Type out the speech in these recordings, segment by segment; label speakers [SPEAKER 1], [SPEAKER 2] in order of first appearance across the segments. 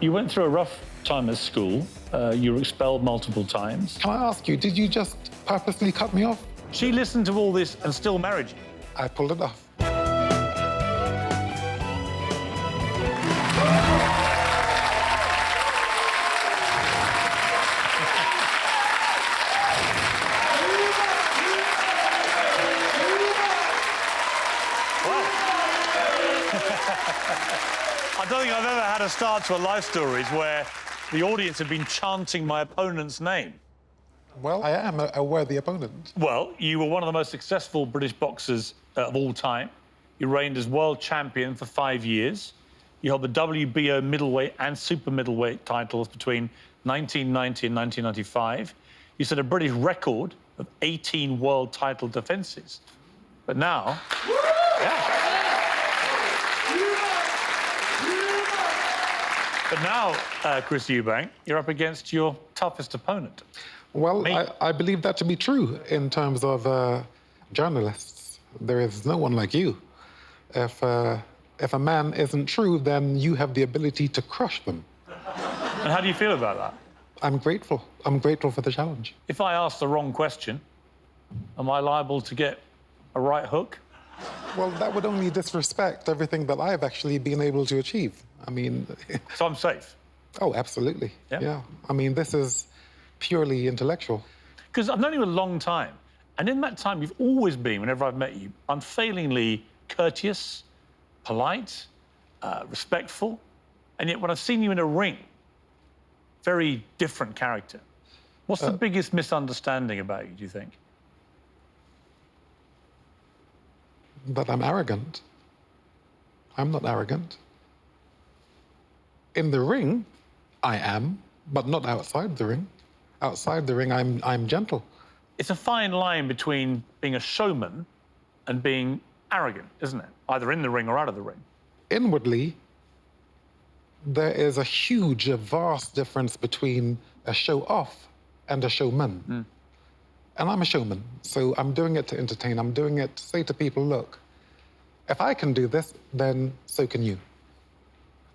[SPEAKER 1] You went through a rough time at school. You were expelled multiple times.
[SPEAKER 2] Can I ask you, did you just purposely cut me off?
[SPEAKER 1] She listened to all this and still married you.
[SPEAKER 2] I pulled it off.
[SPEAKER 1] I don't think I've ever had a start to a life stories where the audience have been chanting my opponent's name.
[SPEAKER 2] Well, I am a worthy opponent.
[SPEAKER 1] Well, you were one of the most successful British boxers of all time. You reigned as world champion for 5 years. You held the WBO middleweight and super middleweight titles between 1990 and 1995. You set a British record of 18 world title defences. But now... But now, Chris Eubank, you're up against your toughest opponent.
[SPEAKER 2] Well, I believe that to be true in terms of journalists. There is no one like you. If a man isn't true, then you have the ability to crush them.
[SPEAKER 1] And how do you feel about that?
[SPEAKER 2] I'm grateful. I'm grateful for the challenge.
[SPEAKER 1] If I ask the wrong question, am I liable to get a right hook?
[SPEAKER 2] Well, that would only disrespect everything that I've actually been able to achieve. I mean...
[SPEAKER 1] So I'm safe?
[SPEAKER 2] Oh, absolutely. Yeah. I mean, this is purely intellectual.
[SPEAKER 1] Because I've known you a long time, and in that time, you've always been, whenever I've met you, unfailingly courteous, polite, respectful, and yet when I've seen you in a ring, very different character. What's the biggest misunderstanding about you, do you think?
[SPEAKER 2] That I'm arrogant. I'm not arrogant. In the ring, I am, but not outside the ring. Outside the ring, I'm gentle.
[SPEAKER 1] It's a fine line between being a showman and being arrogant, isn't it? Either in the ring or out of the ring.
[SPEAKER 2] Inwardly, there is a vast difference between a show-off and a showman. And I'm a showman, so I'm doing it to entertain. I'm doing it to say to people, look, if I can do this, then so can you.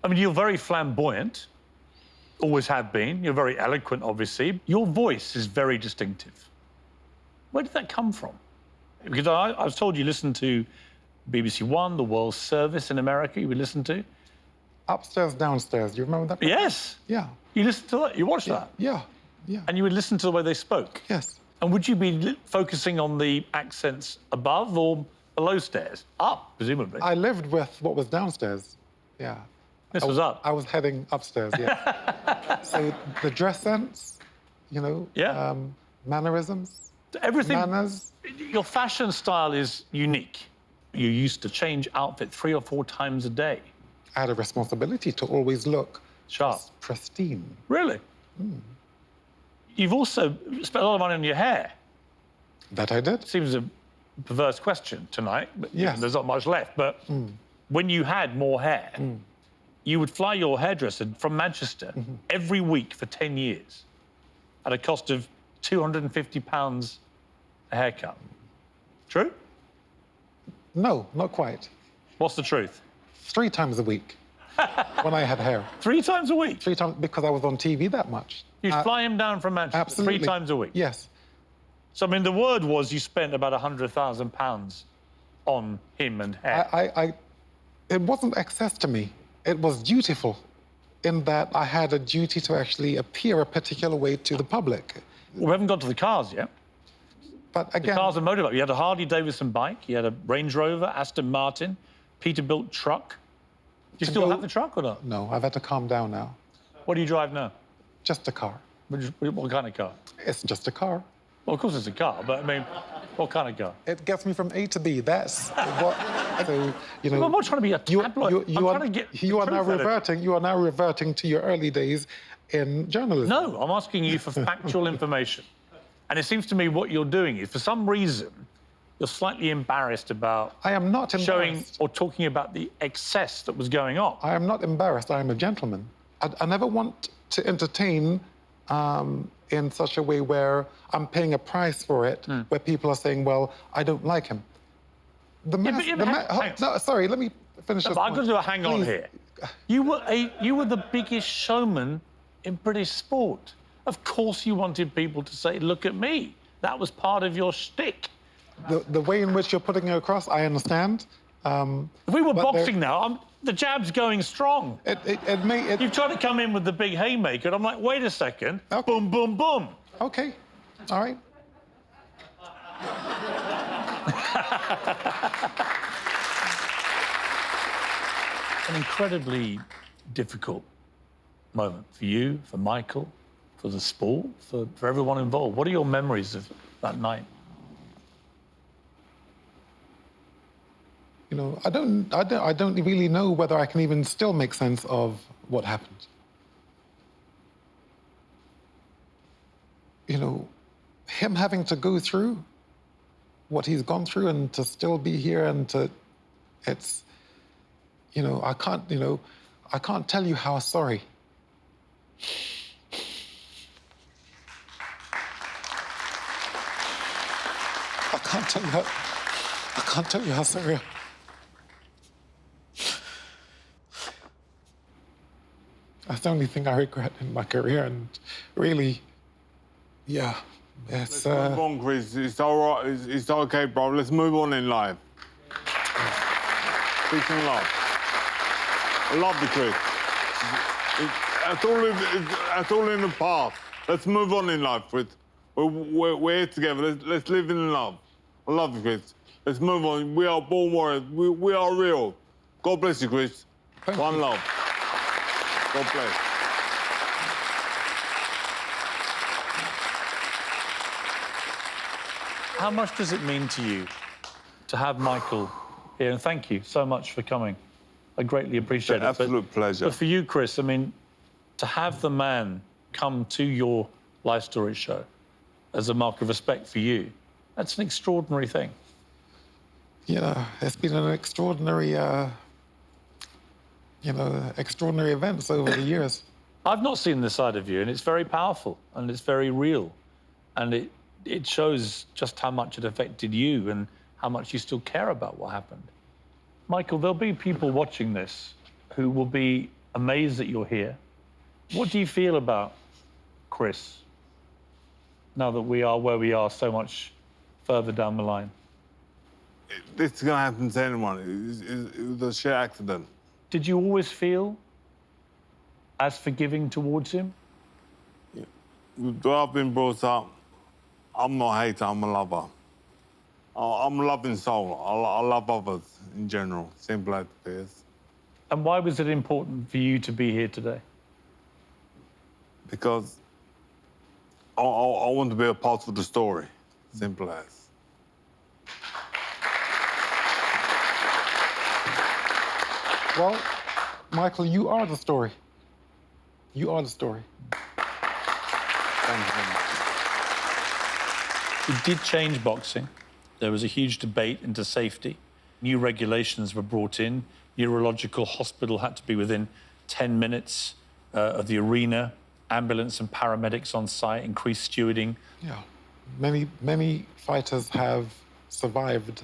[SPEAKER 1] I mean, you're very flamboyant, always have been. You're very eloquent, obviously. Your voice is very distinctive. Where did that come from? Because I was told you listened to BBC One, the World Service in America, you would listen to.
[SPEAKER 2] Upstairs, downstairs, do you remember that?
[SPEAKER 1] Yes.
[SPEAKER 2] Yeah.
[SPEAKER 1] You listened to that? You watched that?
[SPEAKER 2] Yeah.
[SPEAKER 1] And you would listen to the way they spoke?
[SPEAKER 2] Yes.
[SPEAKER 1] And would you be focusing on the accents above or below stairs? Up, presumably.
[SPEAKER 2] I lived with what was downstairs, yeah.
[SPEAKER 1] This was up?
[SPEAKER 2] I was heading upstairs, yeah. So the dress sense, you know, mannerisms,
[SPEAKER 1] everything.
[SPEAKER 2] Manners.
[SPEAKER 1] Your fashion style is unique. You used to change outfit 3 or 4 times a day.
[SPEAKER 2] I had a responsibility to always look
[SPEAKER 1] sharp,
[SPEAKER 2] pristine.
[SPEAKER 1] Really? You've also spent a lot of money on your hair.
[SPEAKER 2] That I did.
[SPEAKER 1] Seems a perverse question tonight, but
[SPEAKER 2] yes.
[SPEAKER 1] There's not much left. But when you had more hair, you would fly your hairdresser from Manchester every week for 10 years at a cost of £250 a haircut. True?
[SPEAKER 2] No, not quite.
[SPEAKER 1] What's the truth?
[SPEAKER 2] 3 times a week when I had hair.
[SPEAKER 1] 3 times a week?
[SPEAKER 2] 3 times, because I was on TV that much.
[SPEAKER 1] You'd fly him down from Manchester
[SPEAKER 2] absolutely.
[SPEAKER 1] 3 times a week?
[SPEAKER 2] Yes.
[SPEAKER 1] So, I mean, the word was you spent about £100,000 on him and hair.
[SPEAKER 2] It wasn't excess to me. It was dutiful in that I had a duty to actually appear a particular way to the public.
[SPEAKER 1] Well, we haven't got to the cars yet.
[SPEAKER 2] But again...
[SPEAKER 1] The cars are motorbike. You had a Harley-Davidson bike, you had a Range Rover, Aston Martin, Peterbilt truck. Do you still have the truck or not?
[SPEAKER 2] No, I've had to calm down now.
[SPEAKER 1] What do you drive now?
[SPEAKER 2] Just a car.
[SPEAKER 1] What kind of car?
[SPEAKER 2] It's just a car.
[SPEAKER 1] Well, of course it's a car, but, I mean, what kind of car?
[SPEAKER 2] It gets me from A to B. That's what... So, you know...
[SPEAKER 1] I'm not trying to be a tabloid. You are
[SPEAKER 2] now reverting to your early days in journalism.
[SPEAKER 1] No, I'm asking you for factual information. And it seems to me what you're doing is, for some reason, you're slightly embarrassed about...
[SPEAKER 2] I am not embarrassed.
[SPEAKER 1] ...showing or talking about the excess that was going on.
[SPEAKER 2] I am not embarrassed. I am a gentleman. I never want to entertain in such a way where I'm paying a price for it, where people are saying, well, I don't like him. No, sorry, let me finish this
[SPEAKER 1] I'm going to do a hang on here. You were the biggest showman in British sport. Of course you wanted people to say, look at me. That was part of your shtick.
[SPEAKER 2] The way in which you're putting it across, I understand.
[SPEAKER 1] If we were boxing now, the jab's going strong. You've tried to come in with the big haymaker, and I'm like, wait a second.
[SPEAKER 2] Okay.
[SPEAKER 1] Boom, boom, boom.
[SPEAKER 2] Okay, all right.
[SPEAKER 1] An incredibly difficult moment for you, for Michael, for the sport, for everyone involved. What are your memories of that night?
[SPEAKER 2] You know, I don't really know whether I can even still make sense of what happened. You know, him having to go through what he's gone through and to still be here and it's, you know, I can't tell you how sorry. I can't tell you how sorry. That's the only thing I regret in my career, and really, yeah, it's...
[SPEAKER 3] Let's move on, Chris. It's all right. It's okay, bro. Let's move on in life. Peace and love. I love you, Chris. That's all in the past. Let's move on in life, Chris. We're here together. Let's live in love. I love you, Chris. Let's move on. We are born warriors. We are real. God bless you, Chris. One love. God bless.
[SPEAKER 1] How much does it mean to you to have Michael here? And thank you so much for coming. I greatly appreciate it.
[SPEAKER 3] Absolute pleasure.
[SPEAKER 1] But for you, Chris, I mean, to have the man come to your Life Story show as a mark of respect for you, that's an extraordinary thing.
[SPEAKER 2] You know, it's been an extraordinary, extraordinary events over the years.
[SPEAKER 1] I've not seen this side of you, and it's very powerful, and it's very real. And it shows just how much it affected you and how much you still care about what happened. Michael, there'll be people watching this who will be amazed that you're here. What do you feel about Chris now that we are where we are so much further down the line?
[SPEAKER 3] This is going to happen to anyone. It was a sheer accident.
[SPEAKER 1] Did you always feel as forgiving towards him?
[SPEAKER 3] Yeah. The way I've been brought up, I'm not a hater, I'm a lover. I'm a loving soul. I love others in general. Simple as it is.
[SPEAKER 1] And why was it important for you to be here today?
[SPEAKER 3] Because I want to be a part of the story. Simple as.
[SPEAKER 2] Well, Michael, you are the story. You are the story.
[SPEAKER 3] Thank you very much.
[SPEAKER 1] It did change boxing. There was a huge debate into safety. New regulations were brought in. Neurological hospital had to be within 10 minutes of the arena. Ambulance and paramedics on site, increased stewarding.
[SPEAKER 2] Yeah, many fighters have survived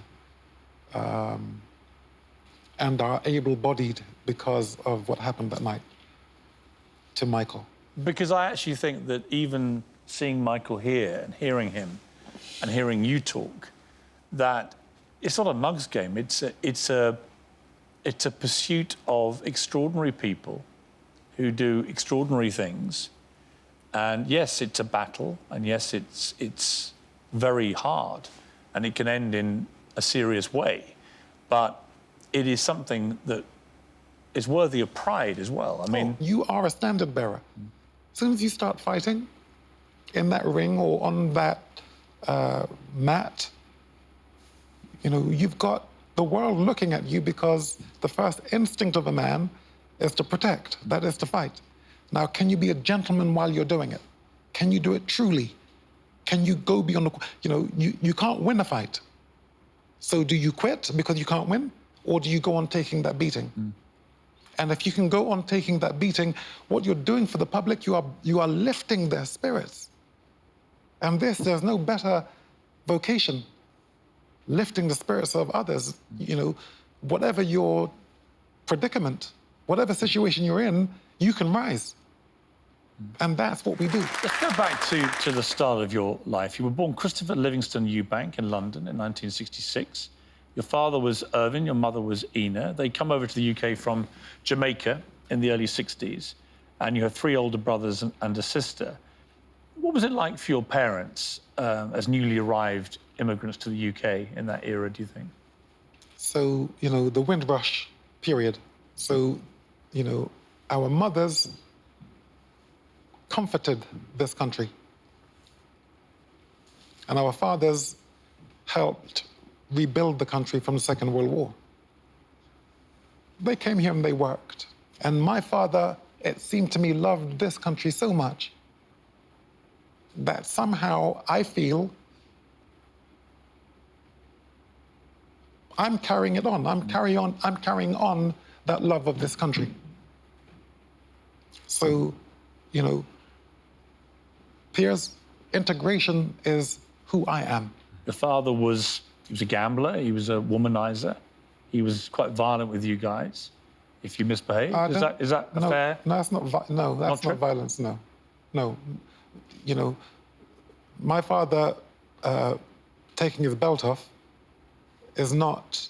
[SPEAKER 2] and are able-bodied because of what happened that night to Michael.
[SPEAKER 1] Because I actually think that even seeing Michael here and hearing him and hearing you talk, that it's not a mug's game. It's a pursuit of extraordinary people who do extraordinary things. And yes, it's a battle, and yes, it's very hard, and it can end in a serious way. But it is something that is worthy of pride as well. I mean,
[SPEAKER 2] you are a standard bearer. As soon as you start fighting in that ring or on that mat, you know, you've got the world looking at you because the first instinct of a man is to protect, that is to fight. Now, can you be a gentleman while you're doing it? Can you do it truly? Can you go beyond the, you know, you can't win a fight. So do you quit because you can't win? Or do you go on taking that beating? And if you can go on taking that beating, what you're doing for the public, you are lifting their spirits. And there's no better vocation, lifting the spirits of others. You know, whatever your predicament, whatever situation you're in, you can rise. And that's what we do.
[SPEAKER 1] Let's go back to the start of your life. You were born Christopher Livingston Eubank in London in 1966. Your father was Irvin, your mother was Ina. They come over to the UK from Jamaica in the early 60s, and you have 3 older brothers and a sister. What was it like for your parents as newly arrived immigrants to the UK in that era, do you think?
[SPEAKER 2] So, you know, the Windrush period. So, you know, our mothers comforted this country. And our fathers helped rebuild the country from the Second World War. They came here and they worked. And my father, it seemed to me, loved this country so much that somehow I feel I'm carrying it on. I'm carrying on that love of this country. So, you know, Piers, integration is who I am.
[SPEAKER 1] Your father was, he was a gambler, he was a womanizer, he was quite violent with you guys if you misbehaved. Is that
[SPEAKER 2] no,
[SPEAKER 1] fair?
[SPEAKER 2] No, that's not violence, no. No, you know, my father taking his belt off that's not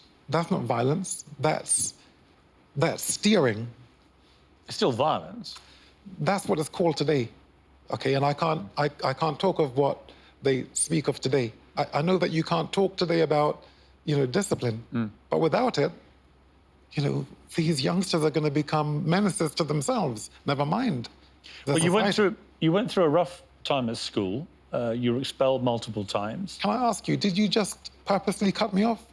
[SPEAKER 2] violence, that's steering.
[SPEAKER 1] It's still violence.
[SPEAKER 2] That's what it's called today, okay? And I can't talk of what they speak of today. I know that you can't talk today about, you know, discipline, but without it, you know, these youngsters are going to become menaces to themselves. Never mind.
[SPEAKER 1] But you went through a rough time at school. You were expelled multiple times.
[SPEAKER 2] Can I ask you, did you just purposely cut me off?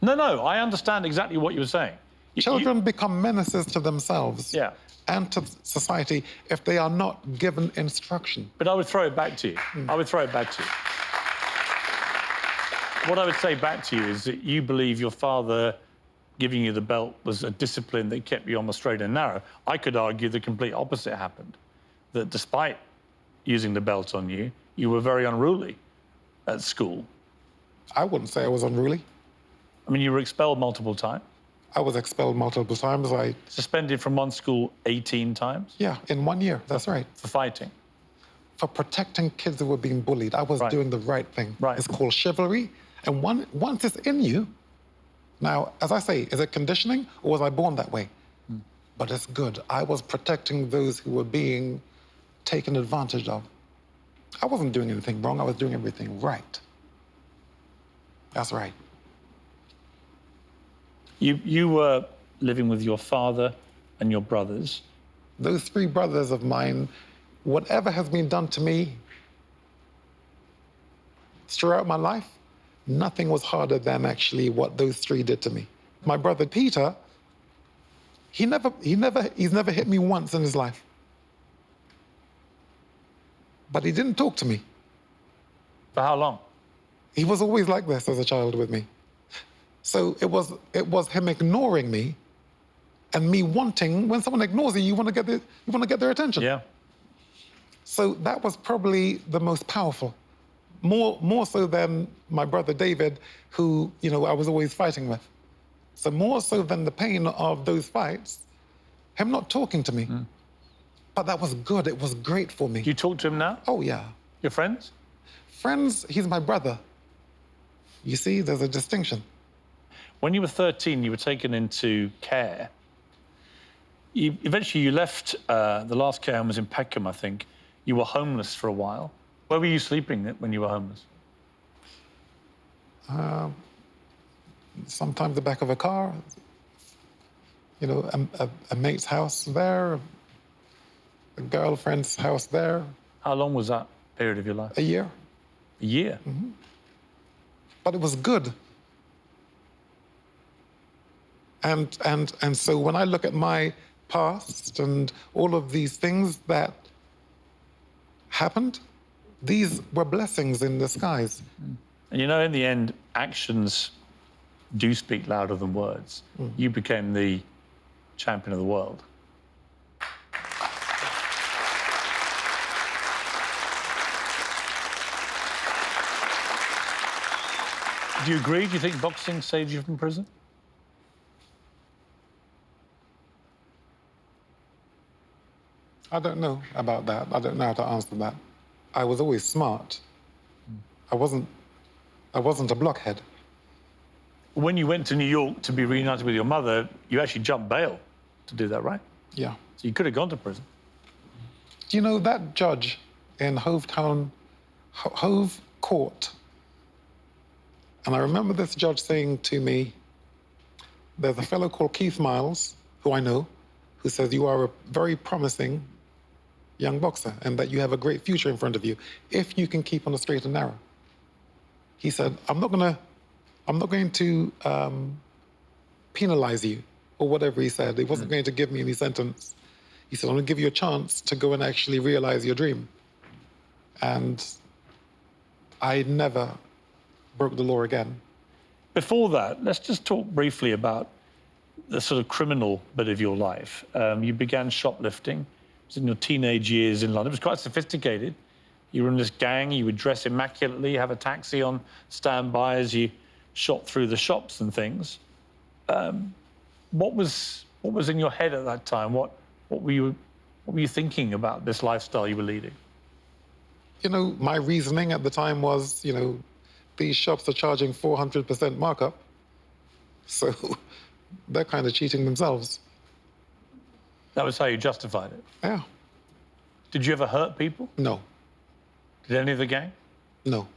[SPEAKER 1] No, I understand exactly what you were saying.
[SPEAKER 2] Children become menaces to themselves.
[SPEAKER 1] Yeah.
[SPEAKER 2] And to society if they are not given instruction.
[SPEAKER 1] But I would throw it back to you. I would throw it back to you. What I would say back to you is that you believe your father giving you the belt was a discipline that kept you on the straight and narrow. I could argue the complete opposite happened, that despite using the belt on you, you were very unruly at school.
[SPEAKER 2] I wouldn't say I was unruly.
[SPEAKER 1] I mean, you were expelled multiple times.
[SPEAKER 2] I was expelled multiple times.
[SPEAKER 1] Suspended from one school 18 times?
[SPEAKER 2] Yeah, in 1 year, that's right.
[SPEAKER 1] For fighting?
[SPEAKER 2] For protecting kids who were being bullied. I was doing the right thing.
[SPEAKER 1] Right.
[SPEAKER 2] It's called chivalry. And once it's in you, now, as I say, is it conditioning or was I born that way? But it's good. I was protecting those who were being taken advantage of. I wasn't doing anything wrong. I was doing everything right. That's right.
[SPEAKER 1] You were living with your father and your brothers.
[SPEAKER 2] Those 3 brothers of mine, whatever has been done to me throughout my life, nothing was harder than actually what those 3 did to me. My brother Peter, he's never hit me once in his life. But he didn't talk to me.
[SPEAKER 1] For how long?
[SPEAKER 2] He was always like this as a child with me. So it was him ignoring me and me wanting, when someone ignores you, you want to get their attention.
[SPEAKER 1] Yeah.
[SPEAKER 2] So that was probably the most powerful. More so than my brother David, who, you know, I was always fighting with. So more so than the pain of those fights, him not talking to me. But that was good. It was great for me.
[SPEAKER 1] Do you talk to him now?
[SPEAKER 2] Oh, yeah.
[SPEAKER 1] Your friends?
[SPEAKER 2] Friends, he's my brother. You see, there's a distinction.
[SPEAKER 1] When you were 13, you were taken into care. Eventually, you left, the last care home was in Peckham, I think. You were homeless for a while. Where were you sleeping when you were homeless?
[SPEAKER 2] Sometimes the back of a car, you know, a mate's house there, a girlfriend's house there. How
[SPEAKER 1] long was that period of your life?
[SPEAKER 2] A year.
[SPEAKER 1] A year?
[SPEAKER 2] But it was good. And so when I look at my past and all of these things that happened, these were blessings in disguise.
[SPEAKER 1] And you know, in the end, actions do speak louder than words. You became the champion of the world. Do you agree? Do you think boxing saved you from prison?
[SPEAKER 2] I don't know about that. I don't know how to answer that. I was always smart. I wasn't a blockhead.
[SPEAKER 1] When you went to New York to be reunited with your mother, you actually jumped bail to do that, right?
[SPEAKER 2] Yeah.
[SPEAKER 1] So you could have gone to prison.
[SPEAKER 2] You know, that judge in Hove Court, and I remember this judge saying to me, there's a fellow called Keith Miles, who I know, who says you are a very promising young boxer and that you have a great future in front of you if you can keep on the straight and narrow. He said, I'm not going to penalize you, or whatever he said. He wasn't going to give me any sentence. He said, I'm going to give you a chance to go and actually realize your dream. And I never broke the law again.
[SPEAKER 1] Before that, let's just talk briefly about the sort of criminal bit of your life. You began shoplifting. It was in your teenage years in London. It was quite sophisticated. You were in this gang. You would dress immaculately, have a taxi on standby as you shot through the shops and things. What was in your head at that time? What were you thinking about this lifestyle you were leading?
[SPEAKER 2] You know, my reasoning at the time was, you know, these shops are charging 400% markup, so they're kind of cheating themselves.
[SPEAKER 1] That was how you justified it?
[SPEAKER 2] Yeah.
[SPEAKER 1] Did you ever hurt people?
[SPEAKER 2] No.
[SPEAKER 1] Did any of the gang?
[SPEAKER 2] No.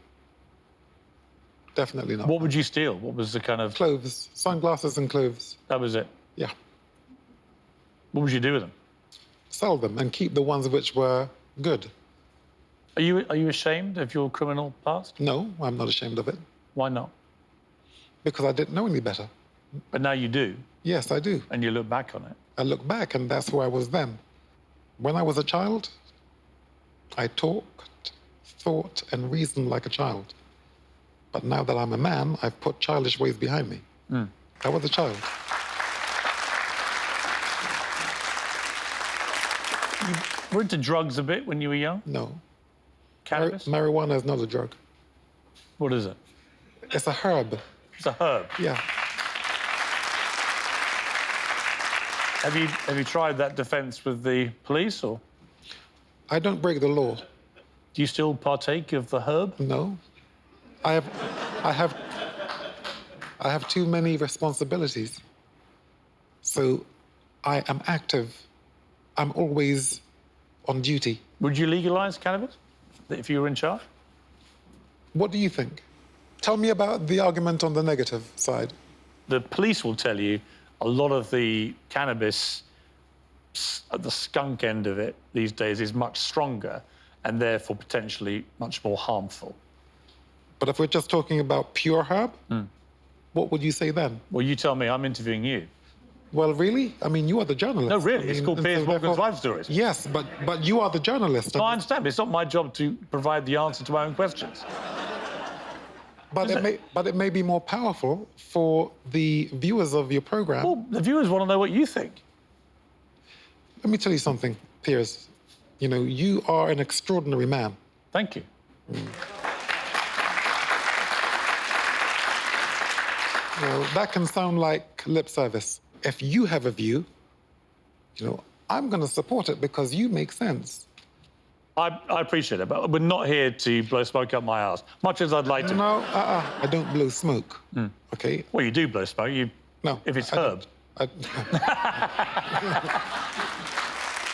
[SPEAKER 2] Definitely not.
[SPEAKER 1] What would you steal? What was the kind of...
[SPEAKER 2] Clothes, sunglasses and clothes.
[SPEAKER 1] That was it?
[SPEAKER 2] Yeah.
[SPEAKER 1] What would you do with them?
[SPEAKER 2] Sell them and keep the ones which were good.
[SPEAKER 1] Are you ashamed of your criminal past?
[SPEAKER 2] No, I'm not ashamed of it.
[SPEAKER 1] Why not?
[SPEAKER 2] Because I didn't know any better.
[SPEAKER 1] But now you do.
[SPEAKER 2] Yes, I do.
[SPEAKER 1] And you look back on it.
[SPEAKER 2] I look back and that's who I was then. When I was a child, I talked, thought and reasoned like a child. But now that I'm a man, I've put childish ways behind me. I was a child.
[SPEAKER 1] You were into drugs a bit when you were young?
[SPEAKER 2] No.
[SPEAKER 1] Cannabis?
[SPEAKER 2] Marijuana is not a drug.
[SPEAKER 1] What is it?
[SPEAKER 2] It's a herb.
[SPEAKER 1] It's a herb.
[SPEAKER 2] Yeah.
[SPEAKER 1] Have you tried that defense with the police, or?
[SPEAKER 2] I don't break the law.
[SPEAKER 1] Do you still partake of the herb?
[SPEAKER 2] No. I have too many responsibilities. So I am active. I'm always on duty.
[SPEAKER 1] Would you legalize cannabis if you were in charge?
[SPEAKER 2] What do you think? Tell me about the argument on the negative side.
[SPEAKER 1] The police will tell you a lot of the cannabis, the skunk end of it these days, is much stronger and therefore potentially much more harmful.
[SPEAKER 2] But if we're just talking about pure herb, what would you say then?
[SPEAKER 1] Well, you tell me. I'm interviewing you.
[SPEAKER 2] Well, really? I mean, you are the journalist.
[SPEAKER 1] No, really. It's called
[SPEAKER 2] and
[SPEAKER 1] Piers
[SPEAKER 2] so
[SPEAKER 1] Morgan's
[SPEAKER 2] therefore-
[SPEAKER 1] Life Stories.
[SPEAKER 2] Yes, but you are the journalist.
[SPEAKER 1] No, I understand. But it's not my job to provide the answer to my own questions.
[SPEAKER 2] But it may be more powerful for the viewers of your program.
[SPEAKER 1] Well, the viewers want to know what you think.
[SPEAKER 2] Let me tell you something, Piers. You know, you are an extraordinary man.
[SPEAKER 1] Thank you.
[SPEAKER 2] Well, that can sound like lip service. If you have a view, you know, I'm going to support it because you make sense.
[SPEAKER 1] I appreciate it, but we're not here to blow smoke up my ass, much as I'd like to.
[SPEAKER 2] No, I don't blow smoke, okay?
[SPEAKER 1] Well, you do blow smoke.
[SPEAKER 2] No.
[SPEAKER 1] If it's
[SPEAKER 2] I
[SPEAKER 1] herb.
[SPEAKER 2] don't.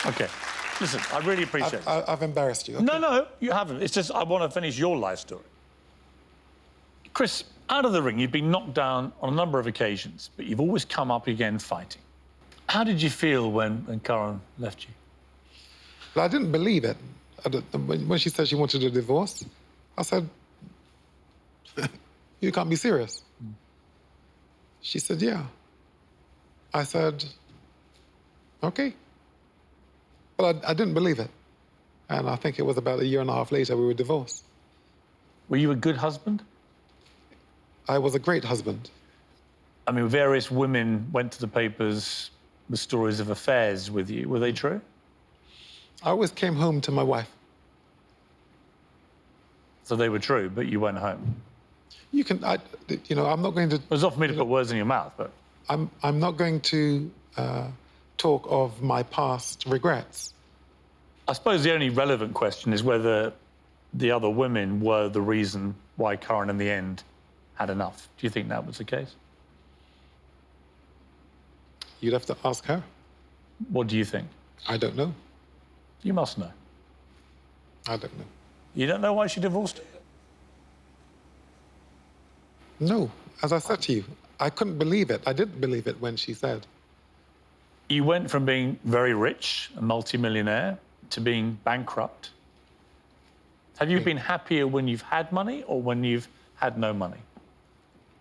[SPEAKER 1] OK. Listen, I really appreciate it.
[SPEAKER 2] I've embarrassed you. Okay?
[SPEAKER 1] No, you haven't. It's just I want to finish your life story. Chris, out of the ring, you've been knocked down on a number of occasions, but you've always come up again fighting. How did you feel when Karen left you?
[SPEAKER 2] Well, I didn't believe it. When she said she wanted a divorce, I said, you can't be serious. She said, yeah. I said, okay. But I didn't believe it. And I think it was about a year and a half later we were divorced.
[SPEAKER 1] Were you a good husband?
[SPEAKER 2] I was a great husband.
[SPEAKER 1] I mean, various women went to the papers with stories of affairs with you. Were they true?
[SPEAKER 2] I always came home to my wife.
[SPEAKER 1] So they were true, but you went home.
[SPEAKER 2] You can, you know, I'm not going to...
[SPEAKER 1] It was not for me to put words in your mouth, but...
[SPEAKER 2] I'm not going to talk of my past regrets.
[SPEAKER 1] I suppose the only relevant question is whether the other women were the reason why Karen, in the end, had enough. Do you think that was the case?
[SPEAKER 2] You'd have to ask her.
[SPEAKER 1] What do you think?
[SPEAKER 2] I don't know.
[SPEAKER 1] You must know.
[SPEAKER 2] I don't know.
[SPEAKER 1] You don't know why she divorced him?
[SPEAKER 2] No, as I said to you, I couldn't believe it. I didn't believe it when she said.
[SPEAKER 1] You went from being very rich, a multimillionaire, to being bankrupt. Have you been happier when you've had money or when you've had no money?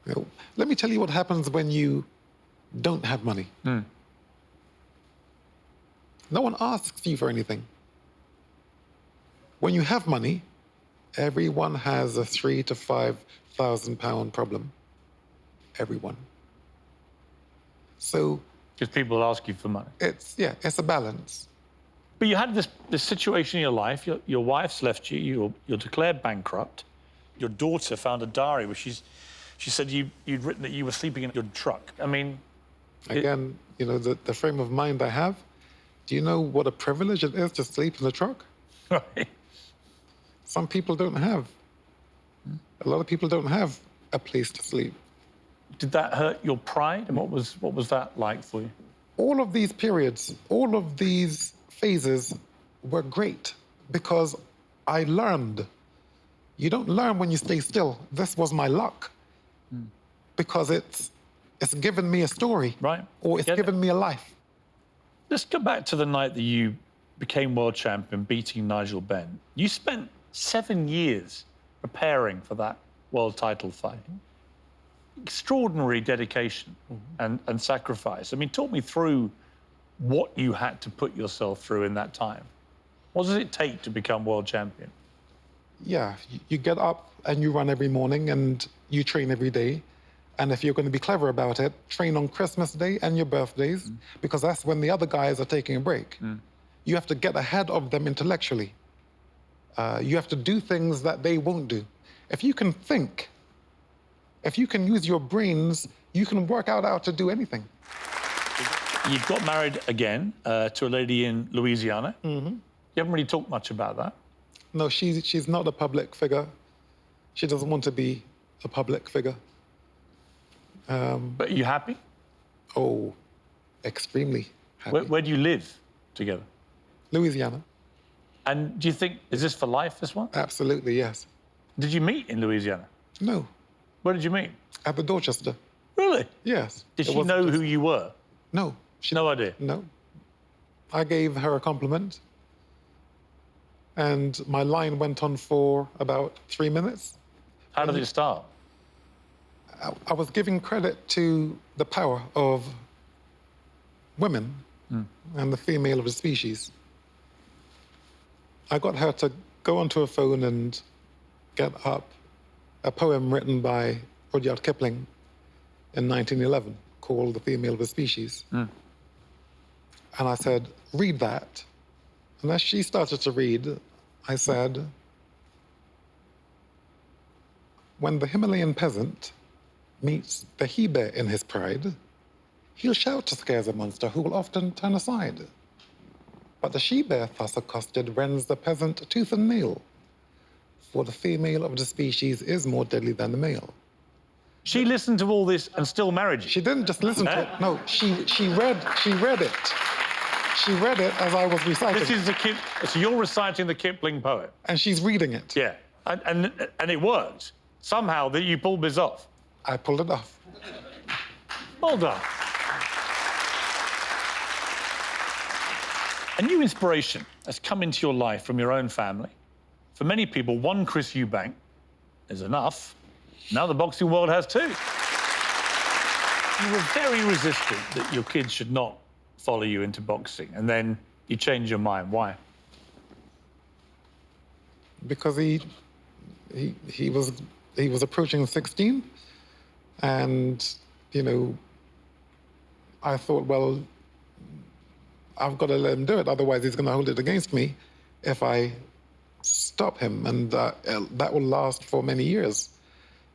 [SPEAKER 2] You know, let me tell you what happens when you don't have money. No one asks you for anything. When you have money, everyone has a £3,000 to £5,000 problem. Everyone. So
[SPEAKER 1] Because people ask you for money.
[SPEAKER 2] it's a balance.
[SPEAKER 1] But you had this situation in your life. Your wife's left you. You're declared bankrupt. Your daughter found a diary where she said you'd written that you were sleeping in your truck. I mean...
[SPEAKER 2] Again, you know, the frame of mind I have, do you know what a privilege it is to sleep in a truck?
[SPEAKER 1] Right.
[SPEAKER 2] Some people don't have. A lot of people don't have a place to sleep.
[SPEAKER 1] Did that hurt your pride? And what was that like for you?
[SPEAKER 2] All of these periods, all of these phases were great because I learned. You don't learn when you stay still. This was my luck because it's given me a story,
[SPEAKER 1] Right.
[SPEAKER 2] or it's given me a life.
[SPEAKER 1] Let's go back to the night that you became world champion, beating Nigel Benn. You spent 7 years preparing for that world title fight. Extraordinary dedication and sacrifice. I mean, talk me through what you had to put yourself through in that time. What does it take to become world champion?
[SPEAKER 2] Yeah, you get up and you run every morning and you train every day. And if you're going to be clever about it, train on Christmas Day and your birthdays, because that's when the other guys are taking a break. You have to get ahead of them intellectually. You have to do things that they won't do. If you can think, if you can use your brains, you can work out how to do anything.
[SPEAKER 1] You got married again to a lady in Louisiana. You haven't really talked much about that.
[SPEAKER 2] No, she's not a public figure. She doesn't want to be a public figure.
[SPEAKER 1] But are you happy?
[SPEAKER 2] Oh, extremely happy.
[SPEAKER 1] Where do you live together?
[SPEAKER 2] Louisiana.
[SPEAKER 1] And do you think, is this for life, this one?
[SPEAKER 2] Absolutely, yes.
[SPEAKER 1] Did you meet in Louisiana?
[SPEAKER 2] No,
[SPEAKER 1] Where did you meet?
[SPEAKER 2] at the Dorchester.
[SPEAKER 1] Really?
[SPEAKER 2] Yes.
[SPEAKER 1] Did
[SPEAKER 2] It
[SPEAKER 1] she
[SPEAKER 2] wasn't
[SPEAKER 1] know
[SPEAKER 2] just-
[SPEAKER 1] who you were?
[SPEAKER 2] No. She
[SPEAKER 1] No idea.
[SPEAKER 2] No. I gave her a compliment, and my line went on for about 3 minutes.
[SPEAKER 1] How did it start?
[SPEAKER 2] I was giving credit to the power of women and the female of the species. I got her to go onto a phone and get up a poem written by Rudyard Kipling in 1911 called The Female of the Species. And I said, read that. And as she started to read, I said, when the Himalayan peasant meets the he-bear in his pride, he'll shout to scare the monster who will often turn aside. But the she-bear thus accosted rends the peasant tooth and nail, for the female of the species is more deadly than the male.
[SPEAKER 1] She listened to all this and still married you?
[SPEAKER 2] She didn't just listen to it. No, she read it. She read it as I was reciting.
[SPEAKER 1] This is so you're reciting the Kipling poem?
[SPEAKER 2] And she's reading it.
[SPEAKER 1] Yeah. And it worked. Somehow that you pulled this off.
[SPEAKER 2] I pulled it off.
[SPEAKER 1] Well done. A new inspiration has come into your life from your own family. For many people, one Chris Eubank is enough. Now the boxing world has two. You were very resistant that your kids should not follow you into boxing, and then you changed your mind. Why?
[SPEAKER 2] Because he was approaching 16, and you know, I thought, well, I've got to let him do it, otherwise he's going to hold it against me if I stop him, and that will last for many years.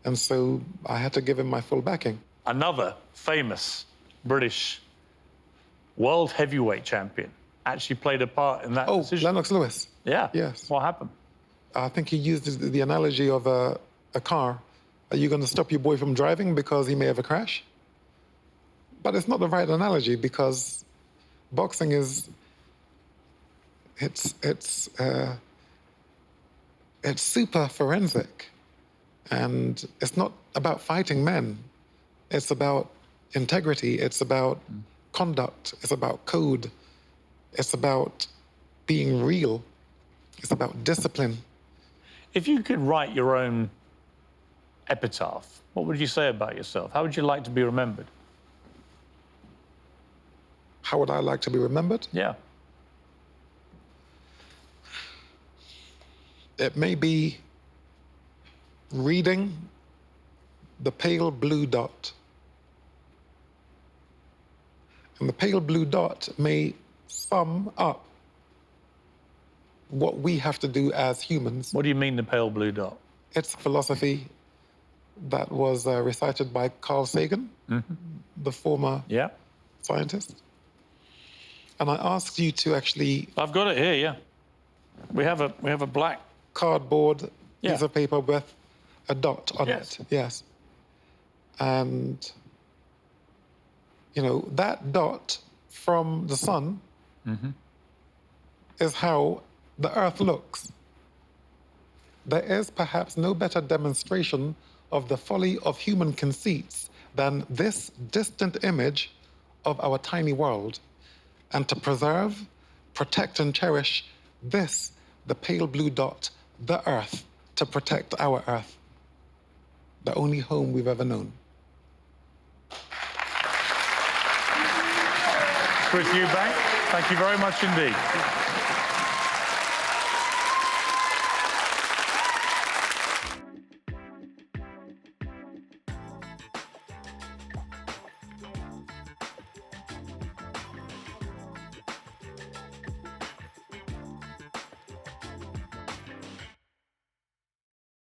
[SPEAKER 2] And so I had to give him my full backing.
[SPEAKER 1] Another famous British world heavyweight champion actually played a part in that
[SPEAKER 2] Oh,
[SPEAKER 1] decision.
[SPEAKER 2] Lennox Lewis.
[SPEAKER 1] Yeah.
[SPEAKER 2] Yes.
[SPEAKER 1] What happened?
[SPEAKER 2] I think he used the analogy of a car. Are you going to stop your boy from driving because he may have a crash? But it's not the right analogy because boxing is it's super forensic, and it's not about fighting men. It's about integrity. It's about conduct. It's about code. It's about being real. It's about discipline.
[SPEAKER 1] If you could write your own epitaph, what would you say about yourself? How would you like to be remembered?
[SPEAKER 2] How would I like to be remembered?
[SPEAKER 1] Yeah.
[SPEAKER 2] It may be reading the pale blue dot. And the pale blue dot may sum up what we have to do as humans.
[SPEAKER 1] What do you mean, the pale blue dot?
[SPEAKER 2] It's a philosophy that was recited by Carl Sagan, the former
[SPEAKER 1] Yeah.
[SPEAKER 2] scientist. And I asked you to actually
[SPEAKER 1] I've got it here, yeah. We have a black...
[SPEAKER 2] cardboard
[SPEAKER 1] Yeah.
[SPEAKER 2] piece of paper with a dot on
[SPEAKER 1] Yes.
[SPEAKER 2] it. Yes. And, you know, that dot from the sun is how the earth looks. There is perhaps no better demonstration of the folly of human conceits than this distant image of our tiny world. And to preserve, protect, and cherish this, the pale blue dot, the earth, to protect our earth, the only home we've ever known.
[SPEAKER 1] Chris Eubank, thank you very much indeed.